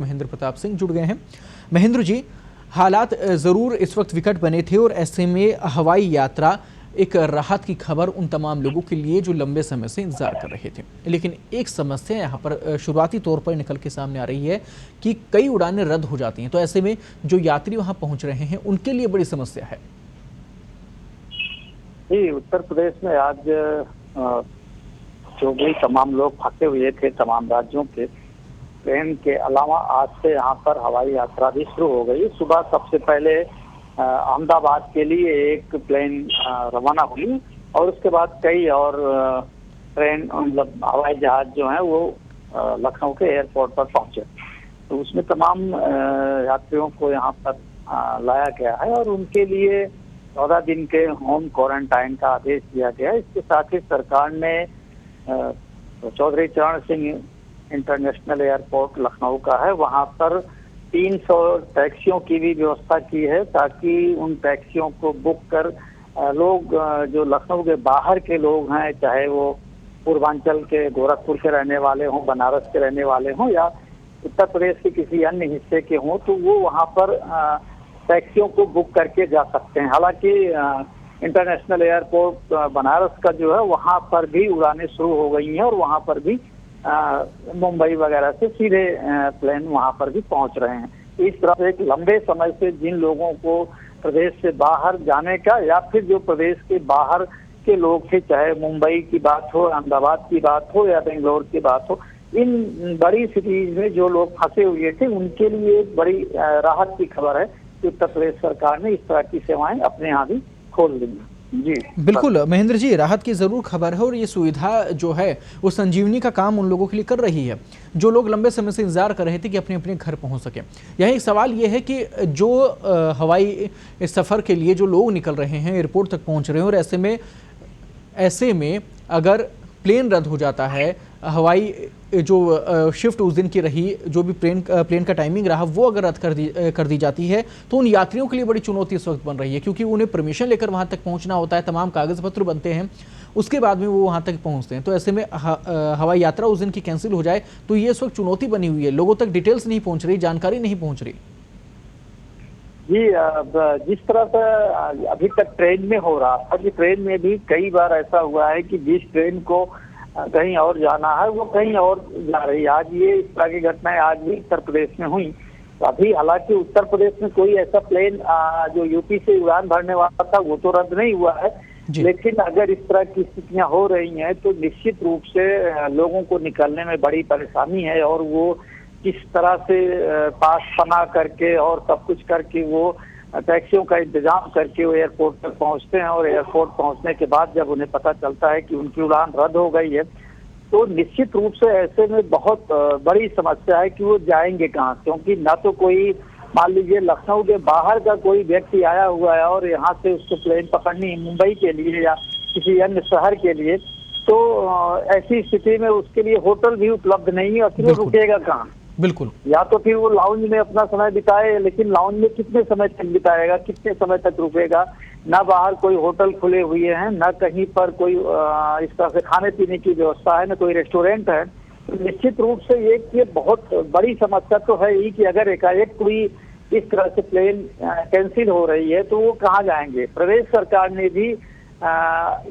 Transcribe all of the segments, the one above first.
महेंद्र प्रताप सिंह जुड़ गए हैं। महेंद्र जी, हालात ज़रूर इस वक्त विकट बने थे और ऐसे में हवाई यात्रा एक राहत की खबर उन तमाम लोगों के लिए जो लंबे समय से इंतजार कर रहे थे। लेकिन एक समस्या यहाँ पर शुरुआती तौर पर निकल के सामने आ रही है कि कई उड़ानें रद्द हो जाती हैं, तो ऐसे में जो यात्री वहाँ पहुँच रहे हैं उनके लिए बड़ी समस्या है। जी, उत्तर प्रदेश में आज जो भी तमाम लोग फंसे हुए थे तमाम राज्यों के, ट्रेन के अलावा आज से यहाँ पर हवाई यात्रा भी शुरू हो गई। सुबह सबसे पहले अहमदाबाद के लिए एक प्लेन रवाना हुई और उसके बाद कई और ट्रेन मतलब हवाई जहाज जो है वो लखनऊ के एयरपोर्ट पर पहुंचे। तो उसमें तमाम यात्रियों को यहाँ पर लाया गया है और उनके लिए 14 दिन के होम क्वारंटाइन का आदेश दिया गया। इसके साथ ही सरकार ने चौधरी चरण सिंह इंटरनेशनल एयरपोर्ट लखनऊ का है, वहां पर 300 टैक्सियों की भी व्यवस्था की है ताकि उन टैक्सियों को बुक कर लोग जो लखनऊ के बाहर के लोग हैं, चाहे वो पूर्वांचल के गोरखपुर के रहने वाले हों, बनारस के रहने वाले हों या उत्तर प्रदेश के किसी अन्य हिस्से के हों, तो वो वहां पर टैक्सियों को बुक करके जा सकते हैं। हालांकि इंटरनेशनल एयरपोर्ट बनारस का जो है वहां पर भी उड़ानें शुरू हो गई हैं और वहां पर भी मुंबई वगैरह से सीधे प्लेन वहां पर भी पहुंच रहे हैं। इस तरह से एक लंबे समय से जिन लोगों को प्रदेश से बाहर जाने का या फिर जो प्रदेश के बाहर के लोग थे, चाहे मुंबई की बात हो, अहमदाबाद की बात हो या बेंगलोर की बात हो, इन बड़ी सिटीज में जो लोग फंसे हुए थे उनके लिए बड़ी राहत की खबर है कि उत्तर प्रदेश सरकार ने इस तरह की सेवाएं अपने यहाँ भी खोल दी। जी बिल्कुल महेंद्र जी, राहत की ज़रूर खबर है और ये सुविधा जो है वो संजीवनी का काम उन लोगों के लिए कर रही है जो लोग लंबे समय से इंतजार कर रहे थे कि अपने अपने घर पहुंच सके। यही एक सवाल ये है कि जो हवाई सफ़र के लिए जो लोग निकल रहे हैं, एयरपोर्ट तक पहुंच रहे हैं और ऐसे में अगर प्लेन रद्द हो जाता है, हवाई जो शिफ्ट उस दिन की रही, जो भी प्लेन का टाइमिंग रहा वो अगर रद्द कर दी जाती है तो उन यात्रियों के लिए बड़ी चुनौती इस वक्त बन रही है, क्योंकि उन्हें परमिशन लेकर वहां तक पहुंचना होता है, तमाम कागज पत्र बनते हैं, उसके बाद में वो वहां तक पहुंचते हैं। तो ऐसे में हवाई यात्रा उस दिन की कैंसिल हो जाए तो ये इस वक्त चुनौती बनी हुई है, लोगों तक डिटेल्स नहीं पहुंच रही, जानकारी नहीं पहुंच रही। जी, जिस तरह से अभी तक ट्रेन में हो रहा था कि ट्रेन में भी कई बार ऐसा हुआ है कि जिस ट्रेन को कहीं और जाना है वो कहीं और जा रही है। आज ये इस तरह की घटनाएं आज भी उत्तर प्रदेश में हुई। तो अभी हालांकि उत्तर प्रदेश में कोई ऐसा प्लेन जो यूपी से उड़ान भरने वाला था वो तो रद्द नहीं हुआ है, लेकिन अगर इस तरह की स्थितियां हो रही हैं तो निश्चित रूप से लोगों को निकलने में बड़ी परेशानी है और वो किस तरह से पास बना करके और सब कुछ करके वो टैक्सियों का इंतजाम करके वो एयरपोर्ट तक पहुंचते हैं और एयरपोर्ट पहुंचने के बाद जब उन्हें पता चलता है कि उनकी उड़ान रद्द हो गई है तो निश्चित रूप से ऐसे में बहुत बड़ी समस्या है कि वो जाएंगे कहाँ, क्योंकि ना तो कोई मान लीजिए लखनऊ के बाहर का कोई व्यक्ति आया हुआ है और यहाँ से उसको प्लेन पकड़नी है मुंबई के लिए या किसी अन्य शहर के लिए, तो ऐसी स्थिति में उसके लिए होटल भी उपलब्ध नहीं है और फिर वो रुकेगा कहाँ। बिल्कुल, या तो फिर वो लाउंज में अपना समय बिताए, लेकिन लाउंज में कितने समय तक बिताएगा, कितने समय तक रुकेगा, ना बाहर कोई होटल खुले हुए हैं, ना कहीं पर कोई इस तरह से खाने पीने की व्यवस्था है, ना कोई रेस्टोरेंट है। तो निश्चित रूप से ये बहुत बड़ी समस्या तो है ही कि अगर एकाएक कोई इस तरह से प्लेन कैंसिल हो रही है तो वो कहाँ जाएंगे। प्रदेश सरकार ने भी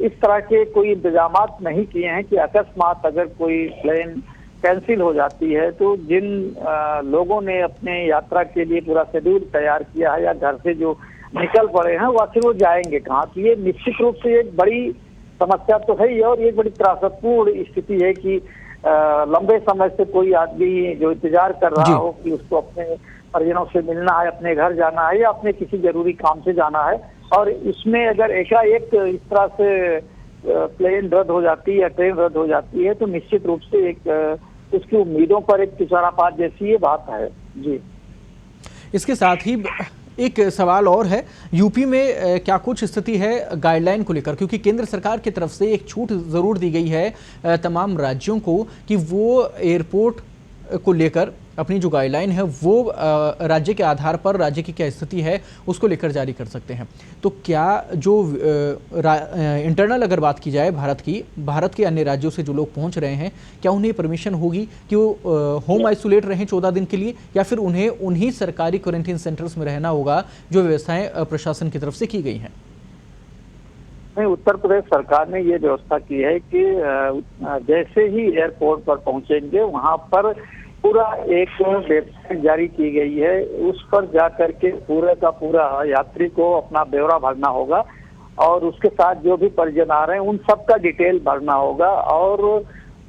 इस तरह के कोई इंतजाम नहीं किए हैं कि अकस्मात अगर कोई प्लेन कैंसिल हो जाती है तो जिन लोगों ने अपने यात्रा के लिए पूरा शेड्यूल तैयार किया है या घर से जो निकल पड़े हैं वो आखिर वो जाएंगे कहाँ। तो ये निश्चित रूप से एक बड़ी समस्या तो है ही और ये बड़ी त्रासदपूर्ण स्थिति है कि लंबे समय से कोई आदमी जो इंतजार कर रहा हो कि उसको अपने परिजनों से मिलना है, अपने घर जाना है या अपने किसी जरूरी काम से जाना है, और इसमें अगर एकाएक इस तरह से प्लेन रद्द हो जाती है या ट्रेन रद्द हो जाती है तो निश्चित रूप से एक उसकी उम्मीदों पर एक तुषारपात जैसी ये बात है। जी, इसके साथ ही एक सवाल और है, यूपी में क्या कुछ स्थिति है गाइडलाइन को लेकर, क्योंकि केंद्र सरकार की तरफ से एक छूट ज़रूर दी गई है तमाम राज्यों को कि वो एयरपोर्ट को लेकर अपनी जो गाइडलाइन है वो राज्य के आधार पर राज्य की क्या स्थिति है उसको लेकर जारी कर सकते हैं। तो क्या जो इंटरनल अगर बात की जाए भारत के अन्य राज्यों से जो लोग पहुंच रहे हैं, क्या उन्हें परमिशन होगी कि वो होम आइसोलेट रहें 14 दिन के लिए, या फिर उन्हें उन्हीं सरकारी क्वारंटीन सेंटर्स में रहना होगा जो व्यवस्थाएं प्रशासन की तरफ से की गई हैं? नहीं, उत्तर प्रदेश सरकार ने ये व्यवस्था की है कि जैसे ही एयरपोर्ट पर पहुंचेंगे वहां पर पूरा एक वेबसाइट जारी की गई है, उस पर जा करके पूरे का पूरा यात्री को अपना ब्यौरा भरना होगा और उसके साथ जो भी परिजन आ रहे हैं उन सबका डिटेल भरना होगा और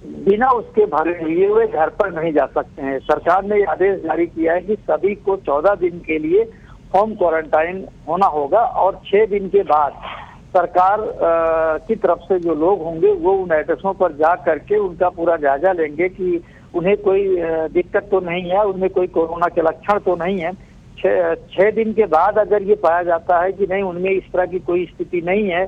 बिना उसके भरे लिए हुए घर पर नहीं जा सकते हैं। सरकार ने आदेश जारी किया है कि सभी को 14 दिन के लिए होम क्वारंटाइन होना होगा और 6 दिन के बाद सरकार की तरफ से जो लोग होंगे वो उन एड्रेसों पर जा करके उनका पूरा जायजा लेंगे कि उन्हें कोई दिक्कत तो नहीं है, उनमें कोई कोरोना के लक्षण तो नहीं है। 6 दिन के बाद अगर ये पाया जाता है कि नहीं, उनमें इस तरह की कोई स्थिति नहीं है,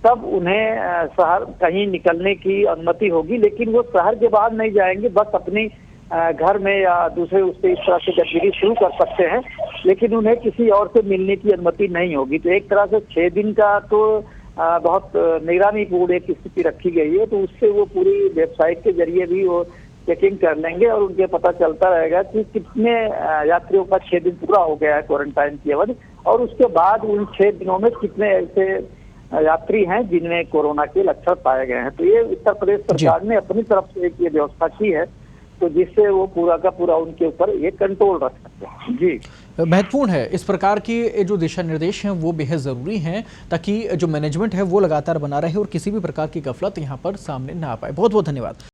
तब उन्हें शहर कहीं निकलने की अनुमति होगी, लेकिन वो शहर के बाहर नहीं जाएंगे, बस अपनी घर में या दूसरे उससे इस तरह से गतिविधि शुरू कर सकते हैं, लेकिन उन्हें किसी और से मिलने की अनुमति नहीं होगी। तो एक तरह से 6 दिन का तो बहुत निगरानीपूर्ण एक स्थिति रखी गई है, तो उससे वो पूरी वेबसाइट के जरिए भी वो चेकिंग कर लेंगे और उनके पता चलता रहेगा कि कितने यात्रियों का 6 दिन पूरा हो गया है क्वारंटाइन की अवधि, और उसके बाद उन 6 दिनों में कितने ऐसे यात्री हैं जिनमें कोरोना के लक्षण पाए गए हैं। तो ये उत्तर प्रदेश सरकार ने अपनी तरफ से एक ये व्यवस्था की है, तो जिससे वो पूरा का पूरा उनके ऊपर ये कंट्रोल रख सकते हैं। जी, महत्वपूर्ण है, इस प्रकार की जो दिशा निर्देश हैं वो बेहद ज़रूरी हैं ताकि जो मैनेजमेंट है वो लगातार बना रहे और किसी भी प्रकार की गफलत यहाँ पर सामने ना आ पाए। बहुत बहुत धन्यवाद।